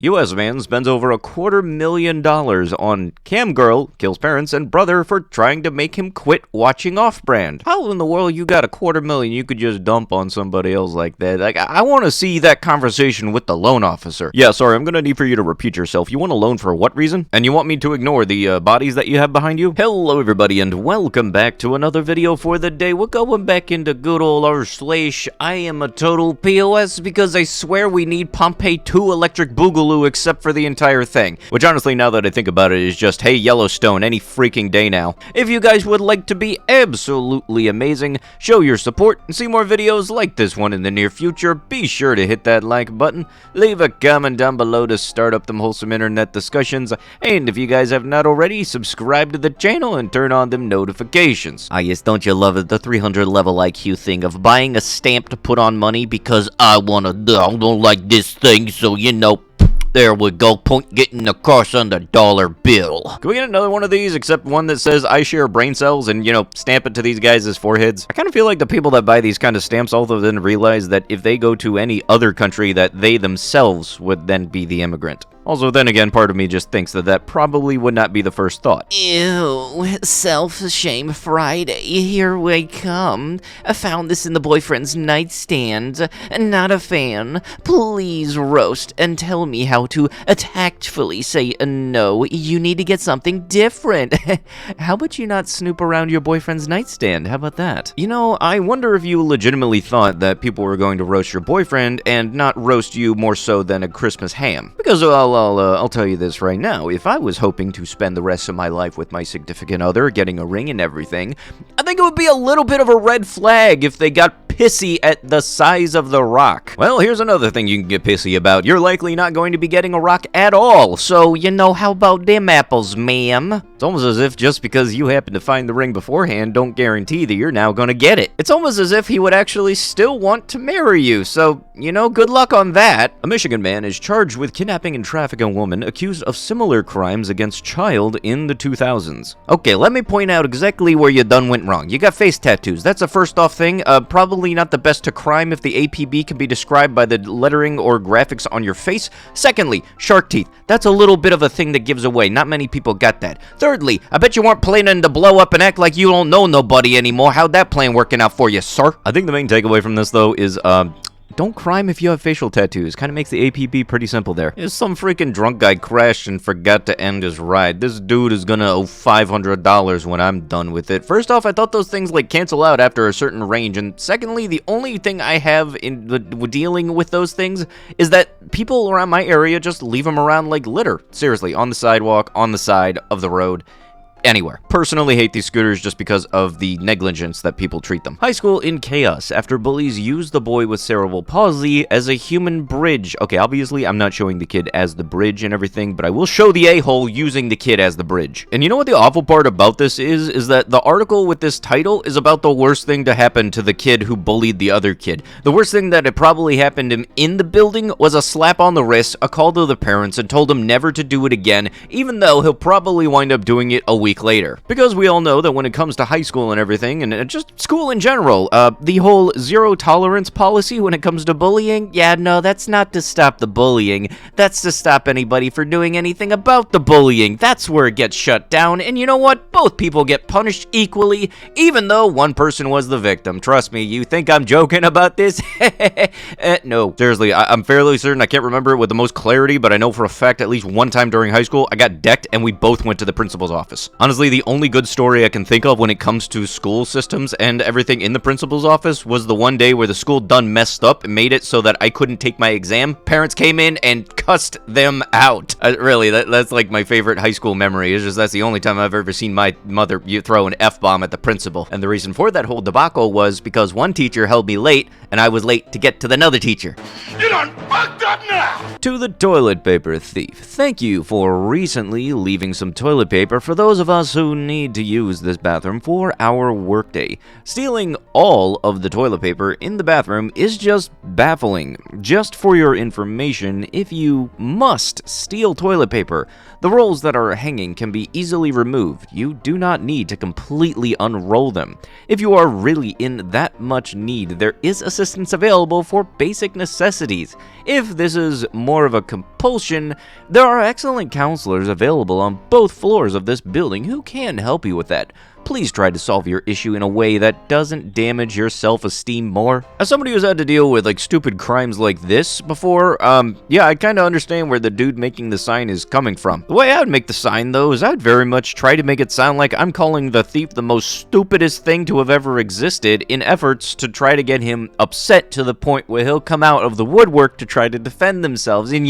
U.S. man spends over $250,000 on cam girl, kills parents and brother for trying to make him quit watching Off-Brand. How in the world you got $250,000 you could just dump on somebody else like that? Like, I want to see that conversation with the loan officer. Yeah, sorry, I'm gonna need for you to repeat yourself. You want a loan for what reason? And you want me to ignore the bodies that you have behind you? Hello everybody and welcome back to another video for the day. We're going back into good old r/iamatotalPOS because I swear we need Pompeii 2 Electric Boogaloo except for the entire thing. Which honestly, now that I think about it, is just, hey, Yellowstone, any freaking day now. If you guys would like to be absolutely amazing, show your support, and see more videos like this one in the near future, be sure to hit that like button, leave a comment down below to start up them wholesome internet discussions, and if you guys have not already, subscribe to the channel and turn on them notifications. Ah yes, don't you love it, the 300 level IQ thing of buying a stamp to put on money because I don't like this thing, so you know, there we go, point getting across on the dollar bill. Can we get another one of these, except one that says, I share brain cells, and, you know, stamp it to these guys' foreheads? I kind of feel like the people that buy these kind of stamps also then realize that if they go to any other country, that they themselves would then be the immigrant. Also, then again, part of me just thinks that that probably would not be the first thought. Ew, self-shame Friday, here we come. I found this in the boyfriend's nightstand. Not a fan. Please roast and tell me how to tactfully say no. You need to get something different. How about you not snoop around your boyfriend's nightstand? How about that? You know, I wonder if you legitimately thought that people were going to roast your boyfriend and not roast you more so than a Christmas ham. Because, I'll tell you this right now. If I was hoping to spend the rest of my life with my significant other, getting a ring and everything, I think it would be a little bit of a red flag if they got pissy at the size of the rock. Well, here's another thing you can get pissy about. You're likely not going to be getting a rock at all, so, you know, how about them apples, ma'am? It's almost as if just because you happen to find the ring beforehand don't guarantee that you're now gonna get it. It's almost as if he would actually still want to marry you, so, you know, good luck on that. A Michigan man is charged with kidnapping and trafficking a woman accused of similar crimes against child in the 2000s. Okay, let me point out exactly where you done went wrong. You got face tattoos. That's a first off thing. Probably not the best to crime if the APB can be described by the lettering or graphics on your face. Secondly, shark teeth. That's a little bit of a thing that gives away. Not many people got that. Thirdly, I bet you weren't planning to blow up and act like you don't know nobody anymore. How'd that plan working out for you, sir? I think the main takeaway from this, though, is, don't crime if you have facial tattoos. Kind of makes the APB pretty simple there. If some freaking drunk guy crashed and forgot to end his ride, this dude is gonna owe $500 when I'm done with it. First off, I thought those things like cancel out after a certain range, and secondly, the only thing I have in dealing with those things is that people around my area just leave them around like litter. Seriously, on the sidewalk, on the side of the road. Anywhere. Personally hate these scooters just because of the negligence that people treat them. High school in chaos after bullies use the boy with cerebral palsy as a human bridge. Okay, obviously I'm not showing the kid as the bridge and everything, but I will show the a-hole using the kid as the bridge. And you know what the awful part about this is that the article with this title is about the worst thing to happen to the kid who bullied the other kid. The worst thing that had probably happened to him in the building was a slap on the wrist, a call to the parents, and told him never to do it again, even though he'll probably wind up doing it a week later. Because we all know that when it comes to high school and everything, and just school in general, the whole zero tolerance policy when it comes to bullying, yeah, no, that's not to stop the bullying. That's to stop anybody for doing anything about the bullying. That's where it gets shut down, and you know what? Both people get punished equally, even though one person was the victim. Trust me, you think I'm joking about this? No. Seriously, I'm fairly certain, I can't remember it with the most clarity, but I know for a fact at least one time during high school, I got decked and we both went to the principal's office. Honestly, the only good story I can think of when it comes to school systems and everything in the principal's office was the one day where the school done messed up and made it so that I couldn't take my exam. Parents came in and cussed them out. Really, that's like my favorite high school memory. It's just that's the only time I've ever seen my mother throw an F-bomb at the principal. And the reason for that whole debacle was because one teacher held me late and I was late to get to another teacher. You done fucked up now! To the toilet paper thief. Thank you for recently leaving some toilet paper for those of of us who need to use this bathroom for our workday. Stealing all of the toilet paper in the bathroom is just baffling. Just for your information, if you must steal toilet paper, the rolls that are hanging can be easily removed. You do not need to completely unroll them. If you are really in that much need, there is assistance available for basic necessities. If this is more of a compulsion, there are excellent counselors available on both floors of this building who can help you with that. Please try to solve your issue in a way that doesn't damage your self-esteem more. As somebody who's had to deal with stupid crimes like this before, yeah, I kind of understand where the dude making the sign is coming from. The way I would make the sign, though, is I'd very much try to make it sound like I'm calling the thief the most stupidest thing to have ever existed in efforts to try to get him upset to the point where he'll come out of the woodwork to try to defend themselves. And,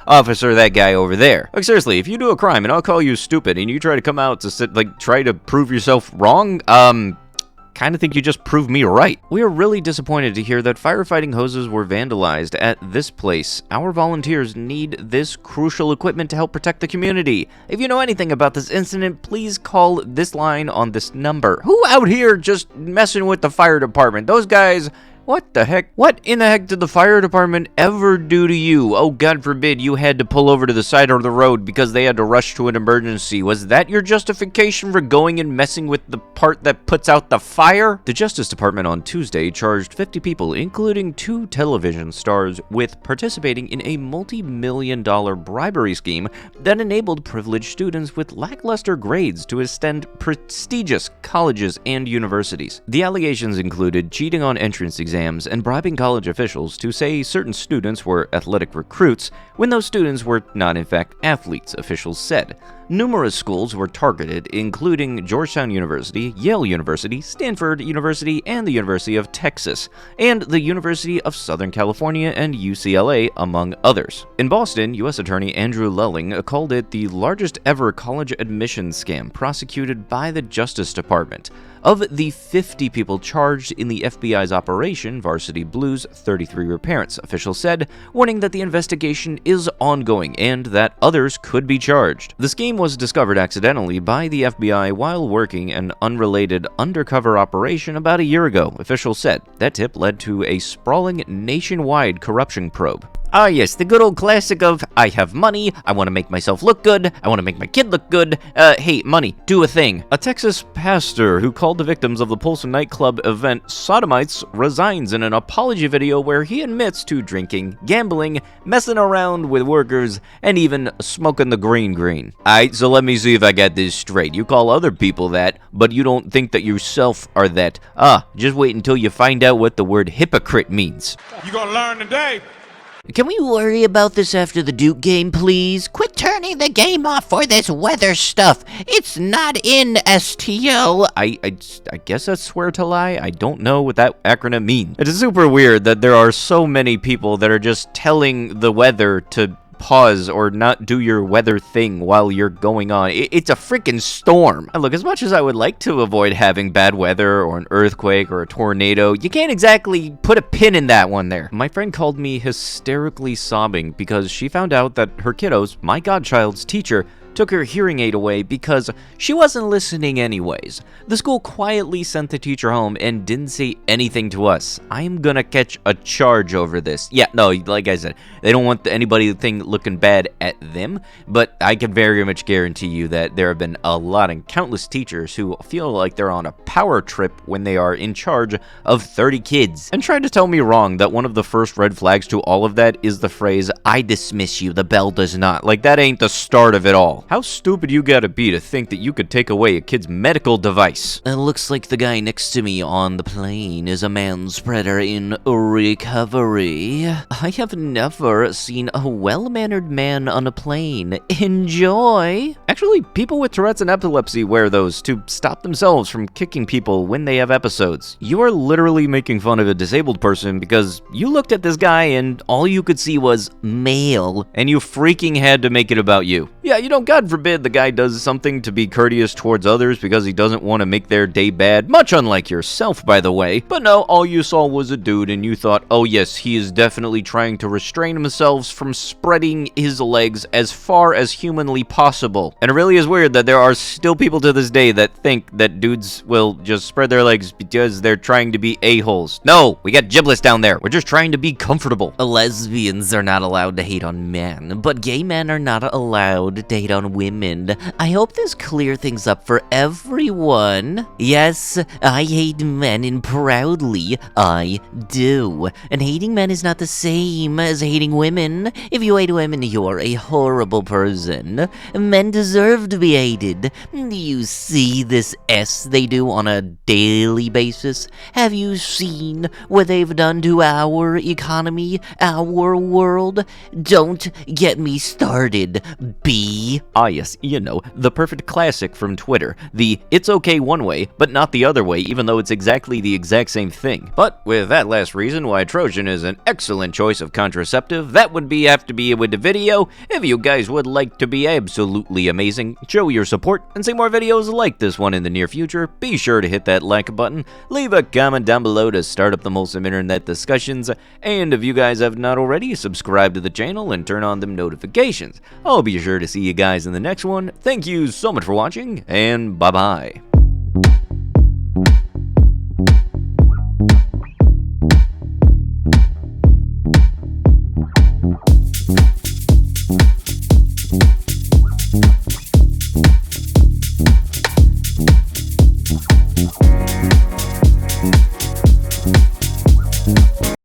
officer, that guy over there. Like, seriously, if you do a crime and I'll call you stupid and you try to come out to try to prove yourself wrong, kind of think you just proved me right. We are really disappointed to hear that firefighting hoses were vandalized at this place. Our volunteers need this crucial equipment to help protect the community. If you know anything about this incident, please call this line on this number. Who out here just messing with the fire department? Those guys... What the heck? What in the heck did the fire department ever do to you? Oh, God forbid you had to pull over to the side of the road because they had to rush to an emergency. Was that your justification for going and messing with the part that puts out the fire? The Justice Department on Tuesday charged 50 people, including 2 television stars, with participating in a multi-million-dollar bribery scheme that enabled privileged students with lackluster grades to attend prestigious colleges and universities. The allegations included cheating on entrance exams and bribing college officials to say certain students were athletic recruits when those students were not in fact athletes, officials said. Numerous schools were targeted, including Georgetown University, Yale University, Stanford University, and the University of Texas, and the University of Southern California and UCLA, among others. In Boston, U.S. Attorney Andrew Lelling called it the largest ever college admissions scam prosecuted by the Justice Department. Of the 50 people charged in the FBI's Operation Varsity Blues, 33 were parents, officials said, warning that the investigation is ongoing and that others could be charged. The scheme was discovered accidentally by the FBI while working an unrelated undercover operation about a year ago, officials said. That tip led to a sprawling nationwide corruption probe. Ah yes, the good old classic of, I have money, I want to make myself look good, I want to make my kid look good, hey, money, do a thing. A Texas pastor who called the victims of the Polson nightclub event sodomites resigns in an apology video where he admits to drinking, gambling, messing around with workers, and even smoking the green. Alright, so let me see if I got this straight. You call other people that, but you don't think that yourself are that. Just wait until you find out what the word hypocrite means. You gonna learn today. Can we worry about this after the Duke game, please? Quit turning the game off for this weather stuff. It's not in STL. I guess that's swear to lie. I don't know what that acronym means. It is super weird that there are so many people that are just telling the weather to pause or not do your weather thing while you're going on. It's a freaking storm. And look, as much as I would like to avoid having bad weather or an earthquake or a tornado, you can't exactly put a pin in that one there. My friend called me hysterically sobbing because she found out that her kiddos, my godchild's teacher, took her hearing aid away because she wasn't listening anyways. The school quietly sent the teacher home and didn't say anything to us. I'm gonna catch a charge over this. Yeah, no, like I said, they don't want anybody to think looking bad at them, but I can very much guarantee you that there have been a lot and countless teachers who feel like they're on a power trip when they are in charge of 30 kids. And tried to tell me wrong that one of the first red flags to all of that is the phrase, I dismiss you, the bell does not. Like, that ain't the start of it all. How stupid you gotta be to think that you could take away a kid's medical device? It looks like the guy next to me on the plane is a man-spreader in recovery. I have never seen a well-mannered man on a plane. Enjoy! Actually, people with Tourette's and epilepsy wear those to stop themselves from kicking people when they have episodes. You are literally making fun of a disabled person because you looked at this guy and all you could see was male, and you freaking had to make it about you. Yeah, you don't got God forbid the guy does something to be courteous towards others because he doesn't want to make their day bad, much unlike yourself, by the way. But no, all you saw was a dude and you thought, oh yes, he is definitely trying to restrain himself from spreading his legs as far as humanly possible. And it really is weird that there are still people to this day that think that dudes will just spread their legs because they're trying to be a-holes. No, we got giblets down there. We're just trying to be comfortable. Lesbians are not allowed to hate on men, but gay men are not allowed to hate on women. I hope this clears things up for everyone. Yes, I hate men, and proudly I do. And hating men is not the same as hating women. If you hate women, you're a horrible person. Men deserve to be hated. Do you see this S they do on a daily basis? Have you seen what they've done to our economy, our world? Don't get me started, B. Ah yes, you know, the perfect classic from Twitter. The it's okay one way, but not the other way, even though it's exactly the exact same thing. But with that last reason why Trojan is an excellent choice of contraceptive, that would have to be it with the video. If you guys would like to be absolutely amazing, show your support, and see more videos like this one in the near future, be sure to hit that like button, leave a comment down below to start up the wholesome internet discussions, and if you guys have not already, subscribe to the channel and turn on them notifications. I'll be sure to see you guys in the next one. Thank you so much for watching, and bye-bye.